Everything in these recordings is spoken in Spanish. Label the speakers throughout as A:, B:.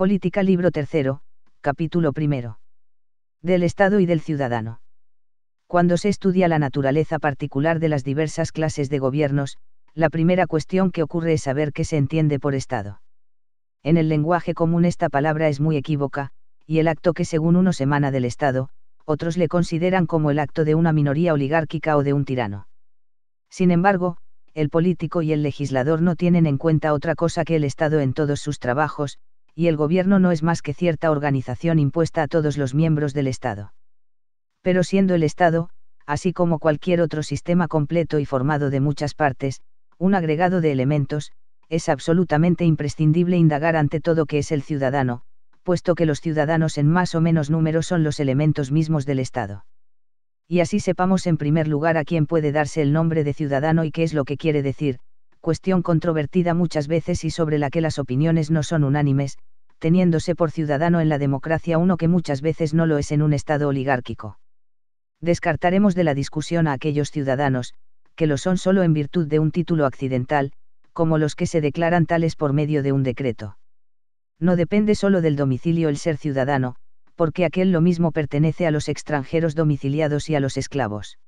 A: Política libro tercero, capítulo primero. Del Estado y del ciudadano. Cuando se estudia la naturaleza particular de las diversas clases de gobiernos, la primera cuestión que ocurre es saber qué se entiende por Estado. En el lenguaje común esta palabra es muy equívoca, y el acto que según unos emana del Estado, otros le consideran como el acto de una minoría oligárquica o de un tirano. Sin embargo, el político y el legislador no tienen en cuenta otra cosa que el Estado en todos sus trabajos, y el gobierno no es más que cierta organización impuesta a todos los miembros del Estado. Pero siendo el Estado, así como cualquier otro sistema completo y formado de muchas partes, un agregado de elementos, es absolutamente imprescindible indagar ante todo qué es el ciudadano, puesto que los ciudadanos en más o menos número son los elementos mismos del Estado. Y así sepamos en primer lugar a quién puede darse el nombre de ciudadano y qué es lo que quiere decir, cuestión controvertida muchas veces y sobre la que las opiniones no son unánimes, teniéndose por ciudadano en la democracia uno que muchas veces no lo es en un Estado oligárquico. Descartaremos de la discusión a aquellos ciudadanos, que lo son solo en virtud de un título accidental, como los que se declaran tales por medio de un decreto. No depende solo del domicilio el ser ciudadano, porque aquel lo mismo pertenece a los extranjeros domiciliados y a los esclavos.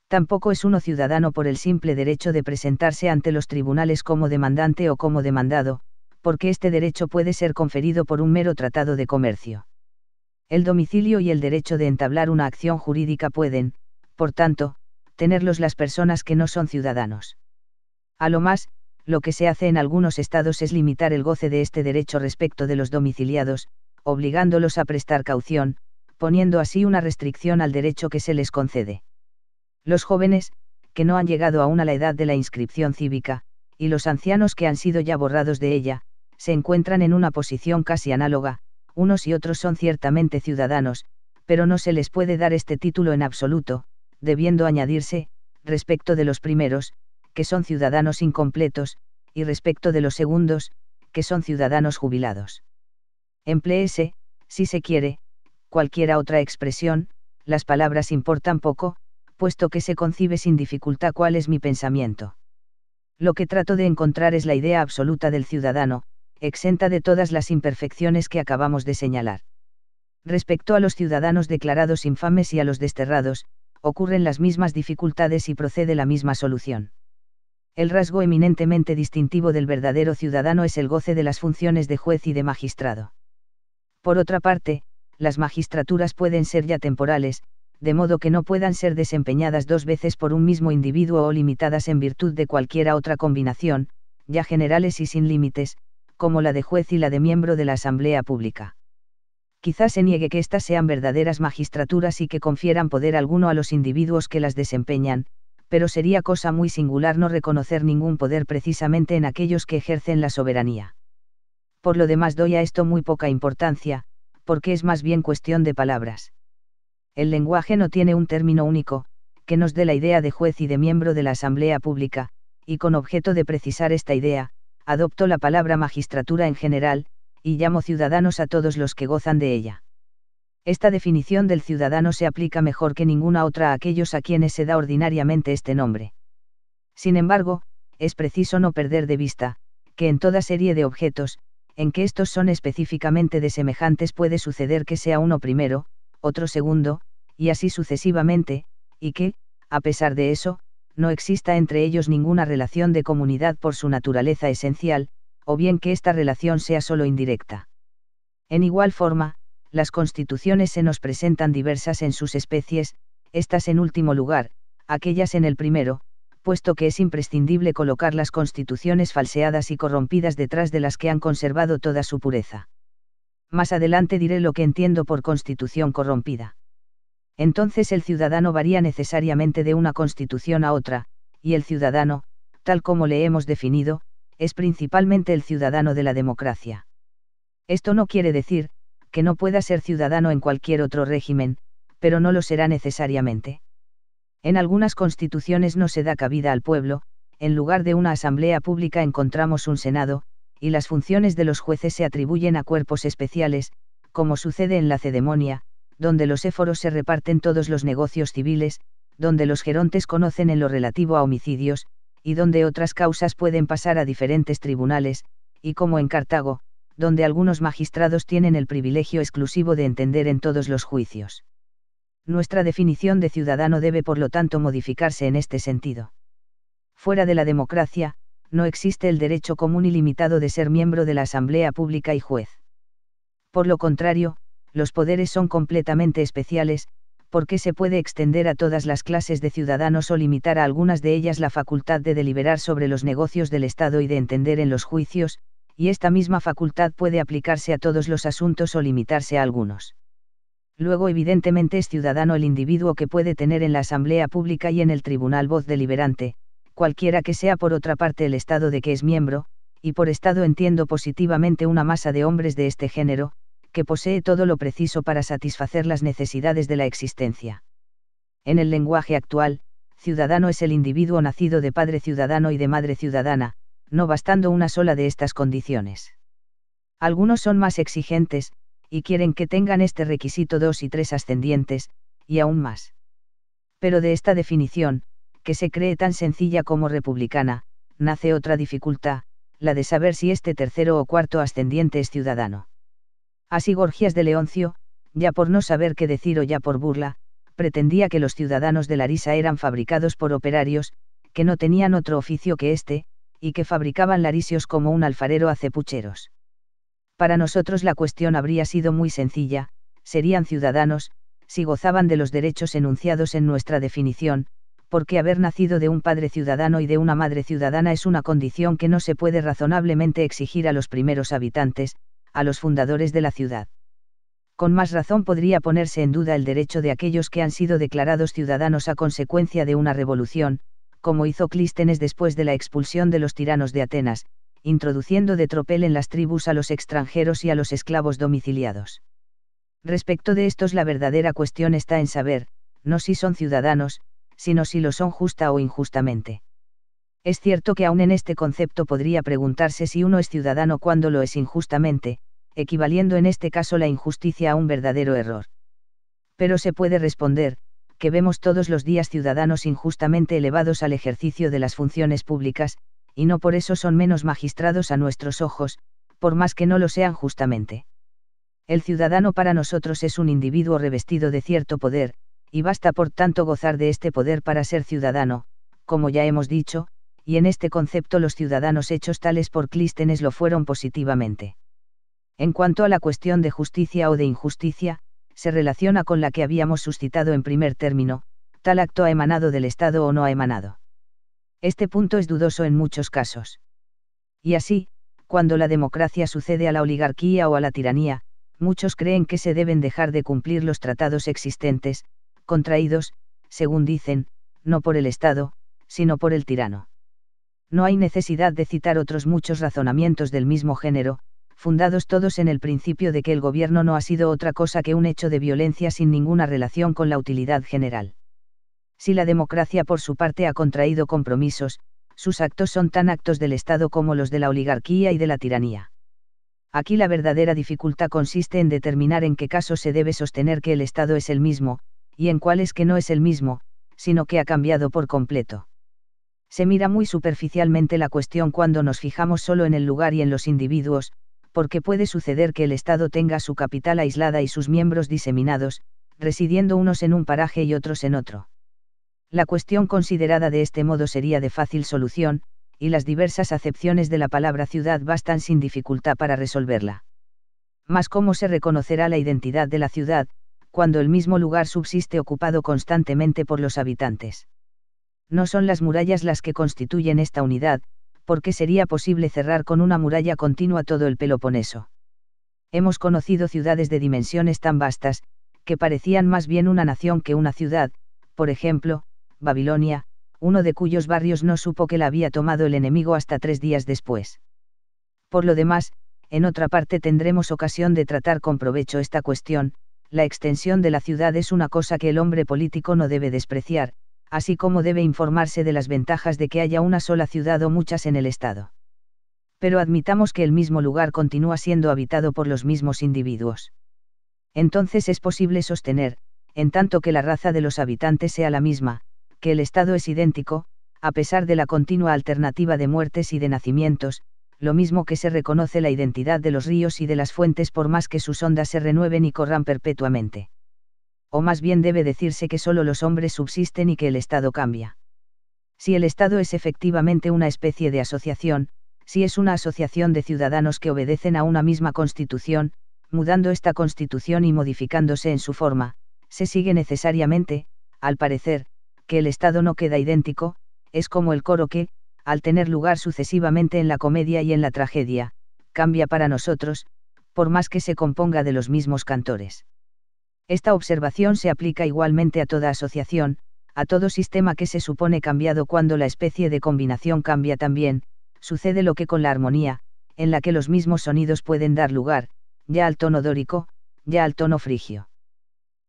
A: Tampoco es uno ciudadano por el simple derecho de presentarse ante los tribunales como demandante o como demandado, porque este derecho puede ser conferido por un mero tratado de comercio. El domicilio y el derecho de entablar una acción jurídica pueden, por tanto, tenerlos las personas que no son ciudadanos. A lo más, lo que se hace en algunos estados es limitar el goce de este derecho respecto de los domiciliados, obligándolos a prestar caución, poniendo así una restricción al derecho que se les concede. Los jóvenes, que no han llegado aún a la edad de la inscripción cívica, y los ancianos que han sido ya borrados de ella, se encuentran en una posición casi análoga, unos y otros son ciertamente ciudadanos, pero no se les puede dar este título en absoluto, debiendo añadirse, respecto de los primeros, que son ciudadanos incompletos, y respecto de los segundos, que son ciudadanos jubilados. Empléese, si se quiere, cualquiera otra expresión, las palabras importan poco, puesto que se concibe sin dificultad cuál es mi pensamiento. Lo que trato de encontrar es la idea absoluta del ciudadano, exenta de todas las imperfecciones que acabamos de señalar. Respecto a los ciudadanos declarados infames y a los desterrados, ocurren las mismas dificultades y procede la misma solución. El rasgo eminentemente distintivo del verdadero ciudadano es el goce de las funciones de juez y de magistrado. Por otra parte, las magistraturas pueden ser ya temporales, de modo que no puedan ser desempeñadas dos veces por un mismo individuo o limitadas en virtud de cualquiera otra combinación, ya generales y sin límites, como la de juez y la de miembro de la Asamblea Pública. Quizás se niegue que éstas sean verdaderas magistraturas y que confieran poder alguno a los individuos que las desempeñan, pero sería cosa muy singular no reconocer ningún poder precisamente en aquellos que ejercen la soberanía. Por lo demás doy a esto muy poca importancia, porque es más bien cuestión de palabras. El lenguaje no tiene un término único, que nos dé la idea de juez y de miembro de la Asamblea Pública, y con objeto de precisar esta idea, adopto la palabra magistratura en general, y llamo ciudadanos a todos los que gozan de ella. Esta definición del ciudadano se aplica mejor que ninguna otra a aquellos a quienes se da ordinariamente este nombre. Sin embargo, es preciso no perder de vista, que en toda serie de objetos, en que estos son específicamente desemejantes puede suceder que sea uno primero, otro segundo, y así sucesivamente, y que, a pesar de eso, no exista entre ellos ninguna relación de comunidad por su naturaleza esencial, o bien que esta relación sea solo indirecta. En igual forma, las constituciones se nos presentan diversas en sus especies, estas en último lugar, aquellas en el primero, puesto que es imprescindible colocar las constituciones falseadas y corrompidas detrás de las que han conservado toda su pureza. Más adelante diré lo que entiendo por constitución corrompida. Entonces el ciudadano varía necesariamente de una constitución a otra, y el ciudadano, tal como le hemos definido, es principalmente el ciudadano de la democracia. Esto no quiere decir, que no pueda ser ciudadano en cualquier otro régimen, pero no lo será necesariamente. En algunas constituciones no se da cabida al pueblo, en lugar de una asamblea pública encontramos un senado, y las funciones de los jueces se atribuyen a cuerpos especiales, como sucede en la Cedemonia, donde los éforos se reparten todos los negocios civiles, donde los gerontes conocen en lo relativo a homicidios, y donde otras causas pueden pasar a diferentes tribunales, y como en Cartago, donde algunos magistrados tienen el privilegio exclusivo de entender en todos los juicios. Nuestra definición de ciudadano debe por lo tanto modificarse en este sentido. Fuera de la democracia, no existe el derecho común ilimitado de ser miembro de la asamblea pública y juez. Por lo contrario, los poderes son completamente especiales, porque se puede extender a todas las clases de ciudadanos o limitar a algunas de ellas la facultad de deliberar sobre los negocios del Estado y de entender en los juicios, y esta misma facultad puede aplicarse a todos los asuntos o limitarse a algunos. Luego evidentemente es ciudadano el individuo que puede tener en la asamblea pública y en el tribunal voz deliberante, cualquiera que sea por otra parte el Estado de que es miembro, y por Estado entiendo positivamente una masa de hombres de este género, que posee todo lo preciso para satisfacer las necesidades de la existencia. En el lenguaje actual, ciudadano es el individuo nacido de padre ciudadano y de madre ciudadana, no bastando una sola de estas condiciones. Algunos son más exigentes, y quieren que tengan este requisito 2 y 3 ascendientes, y aún más. Pero de esta definición, que se cree tan sencilla como republicana, nace otra dificultad, la de saber si este tercero o cuarto ascendiente es ciudadano. Así Gorgias de Leoncio, ya por no saber qué decir o ya por burla, pretendía que los ciudadanos de Larisa eran fabricados por operarios, que no tenían otro oficio que este, y que fabricaban larisios como un alfarero hace pucheros. Para nosotros la cuestión habría sido muy sencilla, serían ciudadanos, si gozaban de los derechos enunciados en nuestra definición, porque haber nacido de un padre ciudadano y de una madre ciudadana es una condición que no se puede razonablemente exigir a los primeros habitantes, a los fundadores de la ciudad. Con más razón podría ponerse en duda el derecho de aquellos que han sido declarados ciudadanos a consecuencia de una revolución, como hizo Clístenes después de la expulsión de los tiranos de Atenas, introduciendo de tropel en las tribus a los extranjeros y a los esclavos domiciliados. Respecto de estos la verdadera cuestión está en saber, no si son ciudadanos, sino si lo son justa o injustamente. Es cierto que aún en este concepto podría preguntarse si uno es ciudadano cuando lo es injustamente, equivaliendo en este caso la injusticia a un verdadero error. Pero se puede responder, que vemos todos los días ciudadanos injustamente elevados al ejercicio de las funciones públicas, y no por eso son menos magistrados a nuestros ojos, por más que no lo sean justamente. El ciudadano para nosotros es un individuo revestido de cierto poder, y basta por tanto gozar de este poder para ser ciudadano, como ya hemos dicho, y en este concepto los ciudadanos hechos tales por Clístenes lo fueron positivamente. En cuanto a la cuestión de justicia o de injusticia, se relaciona con la que habíamos suscitado en primer término, tal acto ha emanado del Estado o no ha emanado. Este punto es dudoso en muchos casos. Y así, cuando la democracia sucede a la oligarquía o a la tiranía, muchos creen que se deben dejar de cumplir los tratados existentes, contraídos, según dicen, no por el Estado, sino por el tirano. No hay necesidad de citar otros muchos razonamientos del mismo género, fundados todos en el principio de que el gobierno no ha sido otra cosa que un hecho de violencia sin ninguna relación con la utilidad general. Si la democracia por su parte ha contraído compromisos, sus actos son tan actos del Estado como los de la oligarquía y de la tiranía. Aquí la verdadera dificultad consiste en determinar en qué casos se debe sostener que el Estado es el mismo, y en cuáles que no es el mismo, sino que ha cambiado por completo. Se mira muy superficialmente la cuestión cuando nos fijamos solo en el lugar y en los individuos, porque puede suceder que el Estado tenga su capital aislada y sus miembros diseminados, residiendo unos en un paraje y otros en otro. La cuestión considerada de este modo sería de fácil solución, y las diversas acepciones de la palabra ciudad bastan sin dificultad para resolverla. Mas ¿cómo se reconocerá la identidad de la ciudad, cuando el mismo lugar subsiste ocupado constantemente por los habitantes? No son las murallas las que constituyen esta unidad, porque sería posible cerrar con una muralla continua todo el Peloponeso. Hemos conocido ciudades de dimensiones tan vastas, que parecían más bien una nación que una ciudad, por ejemplo, Babilonia, uno de cuyos barrios no supo que la había tomado el enemigo hasta 3 días después. Por lo demás, en otra parte tendremos ocasión de tratar con provecho esta cuestión. La extensión de la ciudad es una cosa que el hombre político no debe despreciar, así como debe informarse de las ventajas de que haya una sola ciudad o muchas en el Estado. Pero admitamos que el mismo lugar continúa siendo habitado por los mismos individuos. Entonces es posible sostener, en tanto que la raza de los habitantes sea la misma, que el Estado es idéntico, a pesar de la continua alternativa de muertes y de nacimientos, lo mismo que se reconoce la identidad de los ríos y de las fuentes por más que sus ondas se renueven y corran perpetuamente. O más bien debe decirse que solo los hombres subsisten y que el Estado cambia. Si el Estado es efectivamente una especie de asociación, si es una asociación de ciudadanos que obedecen a una misma Constitución, mudando esta Constitución y modificándose en su forma, se sigue necesariamente, al parecer, que el Estado no queda idéntico, es como el coro que, al tener lugar sucesivamente en la comedia y en la tragedia, cambia para nosotros, por más que se componga de los mismos cantores. Esta observación se aplica igualmente a toda asociación, a todo sistema que se supone cambiado cuando la especie de combinación cambia también, sucede lo que con la armonía, en la que los mismos sonidos pueden dar lugar, ya al tono dórico, ya al tono frigio.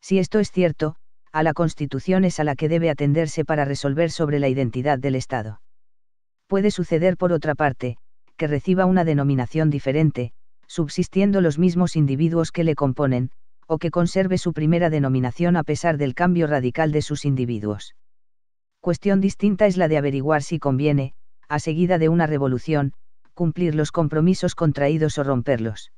A: Si esto es cierto, a la Constitución es a la que debe atenderse para resolver sobre la identidad del Estado. Puede suceder por otra parte, que reciba una denominación diferente, subsistiendo los mismos individuos que le componen, o que conserve su primera denominación a pesar del cambio radical de sus individuos. Cuestión distinta es la de averiguar si conviene, a seguida de una revolución, cumplir los compromisos contraídos o romperlos.